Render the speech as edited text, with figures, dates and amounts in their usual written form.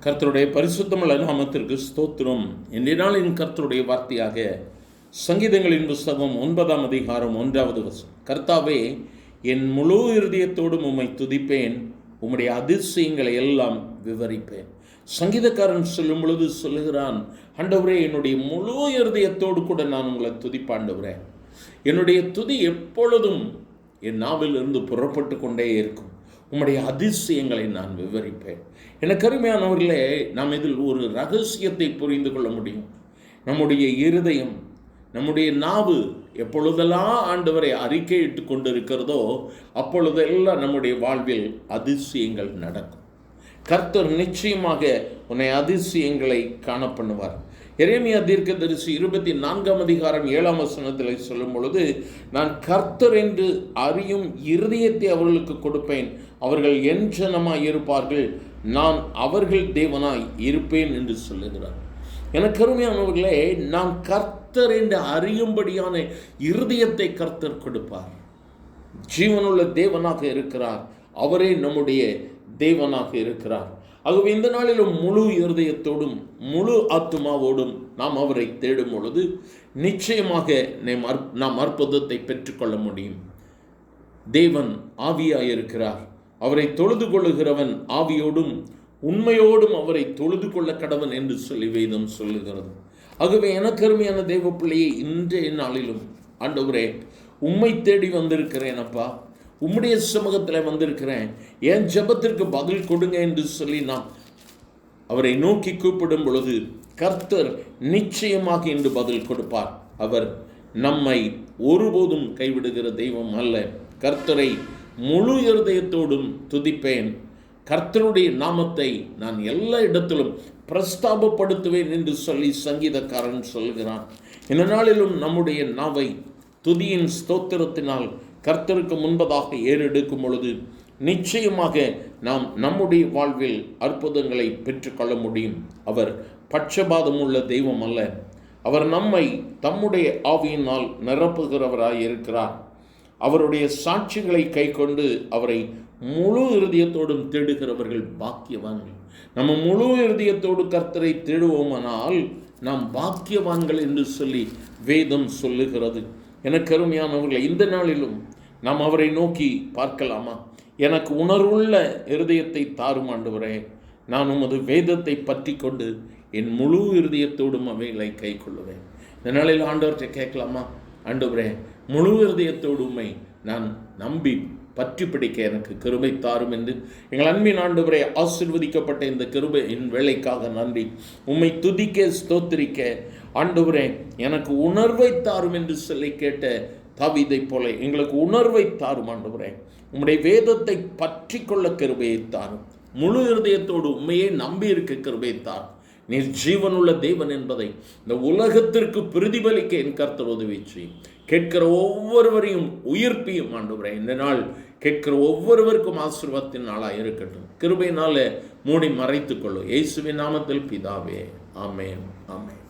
கர்த்தருடைய பரிசுத்தமுள்ள நாமத்திற்கு ஸ்தோத்திரம். இன்றைய நாளின் கர்த்தருடைய வார்த்தையாக சங்கீதங்களின் புஸ்தகம் 9ஆம் அதிகாரம் 1வது வசனம். கர்த்தாவே, என் முழு இருதயத்தோடும் உம்மை துதிப்பேன், உம்முடைய அதிசயங்களை எல்லாம் விவரிப்பேன். சங்கீதக்காரன் சொல்லும் பொழுது சொல்லுகிறான், ஆண்டவரே, என்னுடைய முழு இருதயத்தோடு கூட நான் உங்களை துதிப்பாண்டவரேன். என்னுடைய துதி எப்பொழுதும் என் நாவிலிருந்து புறப்பட்டு கொண்டே இருக்கும். உம்முடைய அதிசயங்களை நான் விவரிப்பேன். எனக்கு அருமையானவர்களே, நாம் இதில் ஒரு ரகசியத்தை புரிந்து கொள்ள முடியும். நம்முடைய இருதயம், நம்முடைய நாவு எப்பொழுதெல்லாம் ஆண்டவரை அறிக்கையிட்டு கொண்டிருக்கிறதோ அப்பொழுதெல்லாம் நம்முடைய வாழ்வில் அதிசயங்கள் நடக்கும். கர்த்தர் நிச்சயமாக உன்னை அதிசயங்களை காணப்பண்ணுவார். எரேமியா தீர்க்கதரிசி 24ஆம் அதிகாரம் 7ஆம் வசனத்தில் சொல்லும் பொழுது, நான் கர்த்தர் என்று அறியும் இருதயத்தை அவர்களுக்கு கொடுப்பேன், அவர்கள் என் ஜனமாய் இருப்பார்கள், நான் அவர்கள் தேவனாய் இருப்பேன் என்று சொல்லுகிறார். எனக்கு அருமையானவர்களே, நாம் கர்த்தர் என்று அறியும்படியான இருதயத்தை கர்த்தர் கொடுப்பார். ஜீவனுள்ள தேவனாக இருக்கிறார், அவரே நம்முடைய தேவனாக இருக்கிறார். ஆகவே இந்த நாளிலும் முழு இருதயத்தோடும் முழு ஆத்துமாவோடும் நாம் அவரை தேடும் பொழுது நிச்சயமாக நாம் அற்புதத்தை பெற்றுக்கொள்ள முடியும். தேவன் ஆவியாயிருக்கிறார். அவரை தொழுது கொள்ளுகிறவன் ஆவியோடும் உண்மையோடும் அவரை தொழுது கொள்ள கடவன் என்று சொல்லி வேதம் சொல்லுகிறது. ஆகவே எனக்கு அருமையான தேவ பிள்ளையை, இன்றைய நாளிலும் ஆண்டவரே, உம்மை தேடி வந்திருக்கிறேன் அப்பா, உம்முடைய சமூகத்தில் வந்திருக்கிறேன், என் ஜெபத்திற்கு பதில் கொடுங்க என்று சொல்லி நாம் அவரை நோக்கி கூப்பிடும் பொழுது கர்த்தர் நிச்சயமாக இன்று பதில் கொடுப்பார். அவர் நம்மை ஒருபோதும் கைவிடுகிற தெய்வம் அல்ல. கர்த்தரை முழு இருதயத்தோடும் துதிப்பேன், கர்த்தருடைய நாமத்தை நான் எல்லா இடத்திலும் பிரஸ்தாபப்படுத்துவேன் என்று சொல்லி சங்கீதக்காரன் சொல்கிறான். இந்த நாளிலும் நம்முடைய நாவை துதியின் ஸ்தோத்திரத்தினால் கர்த்தருக்கு முன்பதாக ஏறெடுக்கும் பொழுது நிச்சயமாக நாம் நம்முடைய வாழ்வில் அற்புதங்களை பெற்றுக்கொள்ள முடியும். அவர் பட்சபாதம் உள்ள தெய்வம் அல்ல. அவர் நம்மை தம்முடைய ஆவியினால் நிரப்புகிறவராய் இருக்கிறார். அவருடைய சாட்சிகளை கை கொண்டு அவரை முழு இருதயத்தோடும் தேடுகிறவர்கள் பாக்கியவான்கள். நம்ம முழு இருதயத்தோடு கர்த்தரை தேடுவோமானால் நாம் பாக்கியவான்கள் என்று சொல்லி வேதம் சொல்லுகிறது. எனக்கு அருமையானவர்களை, இந்த நாளிலும் நாம் அவரை நோக்கி பார்க்கலாமா? எனக்கு உணர்வுள்ள இருதயத்தை தாரும் ஆண்டவரே, நான் உமது வேதத்தை பற்றி கொண்டு என் முழு இருதயத்தோடும் அவைகளை கை கொள்ளுவேன். இந்த நாளில் ஆண்டவர்கிட்ட கேட்கலாமா? ஆண்டவரே, முழு இருதயத்தோடு உம்மை நான் நம்பி பற்றி பிடிக்க எனக்கு கிருபை தாரும் என்று எங்கள் அன்பின் ஆண்டவரே, ஆசீர்வதிக்கப்பட்ட இந்த கிருபை என் வேலைக்காக நன்றி. உம்மை துதிக்க ஸ்தோத்திரிக்க ஆண்டவரே எனக்கு உணர்வை தாரும் என்று சொல்லி கேட்ட தாவீதை போல எங்களுக்கு உணர்வை தாரும் ஆண்டவரே. உம்முடைய வேதத்தை பற்றி கொள்ள கிருபையை தாரும். முழு இருதயத்தோடு உண்மையை நம்பி இருக்க கிருபையை தாரும். நீர் ஜீவனுள்ள தேவன் என்பதை இந்த உலகத்திற்கு பிரதிபலிக்க என் கர்த்தர் உதவி செய்யும். கேட்கிற ஒவ்வொருவரையும் உயிர்ப்பியும் ஆண்டவரே. இந்த நாள் கேட்கிற ஒவ்வொருவருக்கும் ஆசீர்வாதத்தின் நாளாக இருக்கட்டும். கிருபையினால மூடி மறைத்துக் கொள்ளும். இயேசுவின் நாமத்தில் பிதாவே, ஆமென், ஆமென்.